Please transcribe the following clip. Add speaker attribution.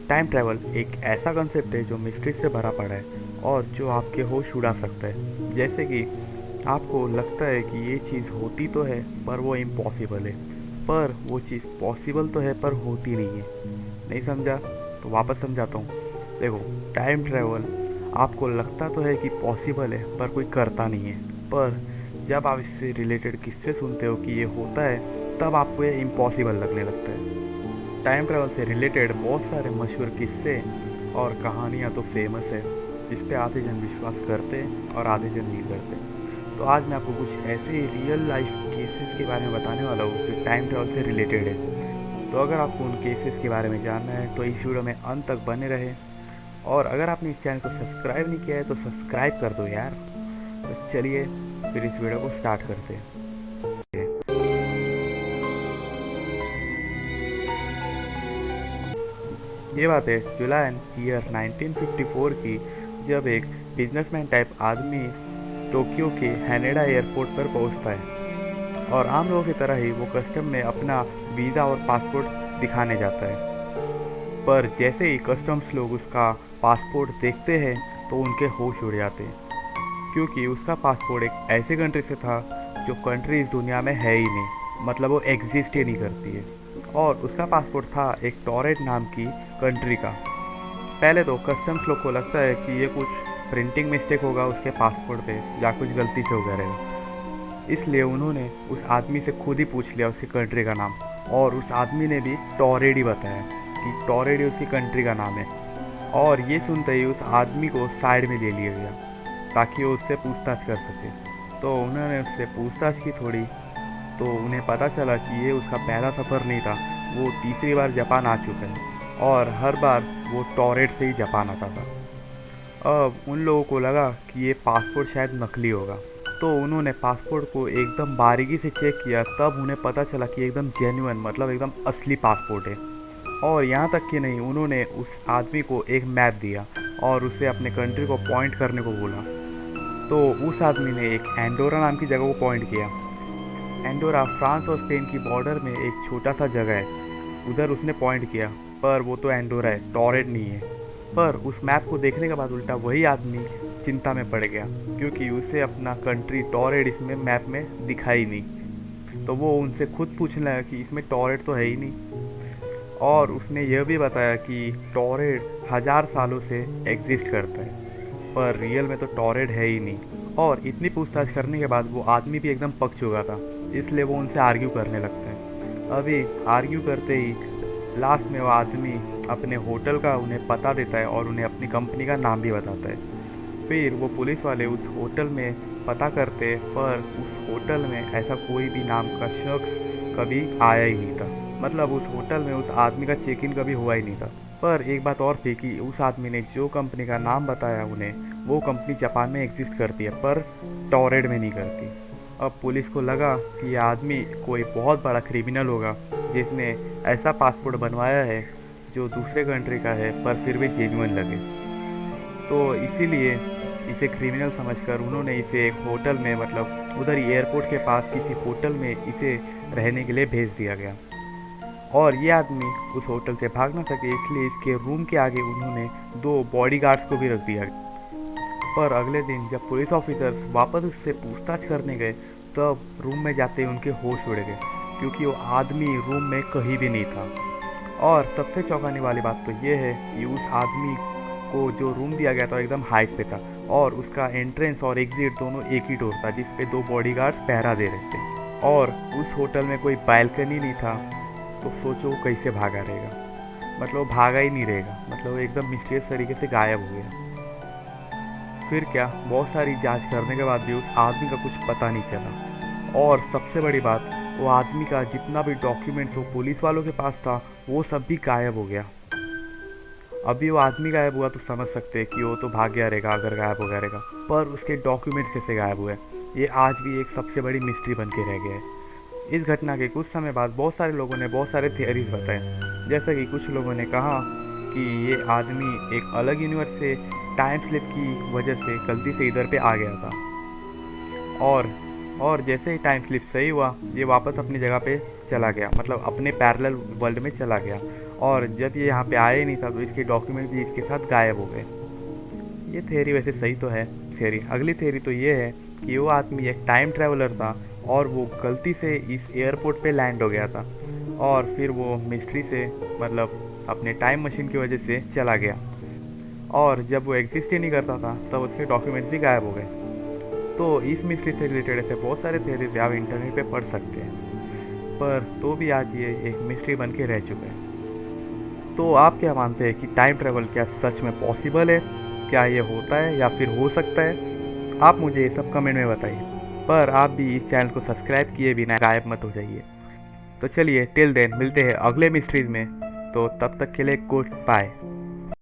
Speaker 1: Time travel एक ऐसा concept है जो मिस्ट्री से भरा पड़ा है और जो आपके होश उड़ा सकता है। जैसे कि आपको लगता है कि ये चीज़ होती तो है पर वो इम्पॉसिबल है, पर वो चीज़ पॉसिबल तो है पर होती नहीं है। नहीं समझा तो वापस समझाता हूँ। देखो, टाइम ट्रैवल आपको लगता तो है कि पॉसिबल है पर कोई करता नहीं है, पर जब आप इससे रिलेटेड किस्से सुनते हो कि ये होता है तब आपको ये इम्पॉसिबल लगने लगता है। टाइम ट्रैवल से रिलेटेड बहुत सारे मशहूर किस्से और कहानियाँ तो फेमस है, जिस पे आधे जन विश्वास करते हैं और आधे जन नहीं करते। तो आज मैं आपको कुछ ऐसे ही रियल लाइफ केसेस के बारे में बताने वाला हूँ जो टाइम ट्रैवल से रिलेटेड है। तो अगर आपको उन केसेस के बारे में जानना है तो इस वीडियो में अंत तक बने रहें। और अगर आपने इस चैनल को सब्सक्राइब नहीं किया है तो सब्सक्राइब कर दो यार। तो चलिए फिर इस वीडियो को स्टार्ट करते हैं। ये बात है जुलाई ईयर 1954 की, जब एक बिजनेसमैन टाइप आदमी टोक्यो के हैनेडा एयरपोर्ट पर पहुंचता है और आम लोगों की तरह ही वो कस्टम में अपना वीज़ा और पासपोर्ट दिखाने जाता है। पर जैसे ही कस्टम्स लोग उसका पासपोर्ट देखते हैं तो उनके होश उड़ जाते हैं, क्योंकि उसका पासपोर्ट एक ऐसे कंट्री से था जो कंट्री इस दुनिया में है ही नहीं, मतलब वो एग्जिस्ट ही नहीं करती है। और उसका पासपोर्ट था एक टॉरेट नाम की कंट्री का। पहले तो कस्टम्स लोग को लगता है कि ये कुछ प्रिंटिंग मिस्टेक होगा उसके पासपोर्ट पे या कुछ गलती से हो गया रहेगा, इसलिए उन्होंने उस आदमी से खुद ही पूछ लिया उसकी कंट्री का नाम। और उस आदमी ने भी टॉरेडी बताया कि टॉरेडी उसकी कंट्री का नाम है। और ये सुनते ही उस आदमी को साइड में ले लिया गया ताकि वो उससे पूछताछ कर सके। तो उन्होंने उससे पूछताछ की थोड़ी, तो उन्हें पता चला कि ये उसका पहला सफ़र नहीं था, वो तीसरी बार जापान आ चुका है और हर बार वो टॉरेट से ही जापान आता था। अब उन लोगों को लगा कि ये पासपोर्ट शायद नकली होगा, तो उन्होंने पासपोर्ट को एकदम बारीकी से चेक किया। तब उन्हें पता चला कि एकदम जेन्युइन, मतलब एकदम असली पासपोर्ट है। और यहाँ तक कि नहीं, उन्होंने उस आदमी को एक मैप दिया और उसे अपने कंट्री को पॉइंट करने को बोला। तो उस आदमी ने एक एंडोरा नाम की जगह को पॉइंट किया। एंडोरा फ्रांस और स्पेन की बॉर्डर में एक छोटा सा जगह है, उधर उसने पॉइंट किया। पर वो तो एंडोरा है, टॉरेट नहीं है। पर उस मैप को देखने के बाद उल्टा वही आदमी चिंता में पड़ गया, क्योंकि उसे अपना कंट्री टॉरेट इसमें मैप में दिखाई नहीं। तो वो उनसे खुद पूछने लगा कि इसमें टॉरेट तो है ही नहीं। और उसने यह भी बताया कि टॉरेट 1000 सालों से एग्जिस्ट करता है, पर रियल में तो टॉरेट है ही नहीं। और इतनी पूछताछ करने के बाद वो आदमी भी एकदम पक चुका था, इसलिए वो उनसे आर्ग्यू करने लगते हैं। अभी आर्ग्यू करते ही लास्ट में वो आदमी अपने होटल का उन्हें पता देता है और उन्हें अपनी कंपनी का नाम भी बताता है। फिर वो पुलिस वाले उस होटल में पता करते, पर उस होटल में ऐसा कोई भी नाम का शख्स कभी आया ही नहीं था। मतलब उस होटल में उस आदमी का चेक इन कभी हुआ ही नहीं था। पर एक बात और थी कि उस आदमी ने जो कंपनी का नाम बताया उन्हें, वो कंपनी जापान में एग्जिस्ट करती है पर टॉरेट में नहीं करती। अब पुलिस को लगा कि ये आदमी कोई बहुत बड़ा क्रिमिनल होगा जिसने ऐसा पासपोर्ट बनवाया है जो दूसरे कंट्री का है पर फिर भी जेन्युइन लगे। तो इसीलिए इसे क्रिमिनल समझकर उन्होंने इसे एक होटल में, मतलब उधर ही एयरपोर्ट के पास किसी होटल में इसे रहने के लिए भेज दिया गया। और ये आदमी उस होटल से भाग ना सके, इसलिए इसके रूम के आगे उन्होंने 2 बॉडीगार्ड्स को भी रख दिया। पर अगले दिन जब पुलिस ऑफिसर्स वापस उससे पूछताछ करने गए, तब रूम में जाते ही उनके होश उड़ गए, क्योंकि वो आदमी रूम में कहीं भी नहीं था। और सबसे चौंकाने वाली बात तो ये है कि उस आदमी को जो रूम दिया गया था एकदम हाइट पे था और उसका एंट्रेंस और एग्जिट दोनों एक ही डोर था, जिस पे 2 बॉडीगार्ड्स पहरा दे रहे थे। और उस होटल में कोई बालकनी नहीं था, तो सोचो वो कैसे भागा रहेगा। मतलब वो भागा ही नहीं रहेगा, मतलब वो एकदम मिस्टीरियस तरीके से गायब हो गया। फिर क्या, बहुत सारी जांच करने के बाद भी उस आदमी का कुछ पता नहीं चला। और सबसे बड़ी बात, वो आदमी का जितना भी डॉक्यूमेंट्स वो पुलिस वालों के पास था वो सब भी गायब हो गया। अभी वो आदमी गायब हुआ तो समझ सकते हैं कि वो तो भाग गया रहेगा अगर गायब हो गया रहेगा, पर उसके डॉक्यूमेंट्स कैसे गायब हुए, ये आज भी एक सबसे बड़ी मिस्ट्री बन के रह गया है। इस घटना के कुछ समय बाद बहुत सारे लोगों ने बहुत सारे थियरीज बताए। जैसे कि कुछ लोगों ने कहा कि ये आदमी एक अलग यूनिवर्स से टाइम स्लिप की वजह से गलती से इधर पे आ गया था। और और जैसे ही टाइम स्लिप सही हुआ, ये वापस अपनी जगह पे चला गया, मतलब अपने पैरेलल वर्ल्ड में चला गया। और जब ये यहाँ पे आया ही नहीं था तो इसके डॉक्यूमेंट भी इसके साथ गायब हो गए। ये थ्योरी वैसे सही तो है। थ्योरी अगली थ्योरी तो ये है कि वो आदमी एक टाइम ट्रैवलर था और वो गलती से इस एयरपोर्ट पे लैंड हो गया था और फिर वो मिस्ट्री से मतलब अपने टाइम मशीन की वजह से चला गया और जब वो एग्जिस्ट ही नहीं करता था तब उसके डॉक्यूमेंट्स भी गायब हो गए। तो इस मिस्ट्री से रिलेटेड ऐसे बहुत सारे थ्योरीज आप इंटरनेट पे पढ़ सकते हैं, पर तो भी आज ये एक मिस्ट्री बन के रह चुका है। तो आप क्या मानते हैं कि टाइम ट्रैवल क्या सच में पॉसिबल है? क्या ये होता है या फिर हो सकता है? आप मुझे ये सब कमेंट में बताइए। पर आप भी इस चैनल को सब्सक्राइब किए बिना गायब मत हो जाइए। तो चलिए टिल देन मिलते हैं अगले मिस्ट्रीज में। तो तब तक के लिए गुड बाय।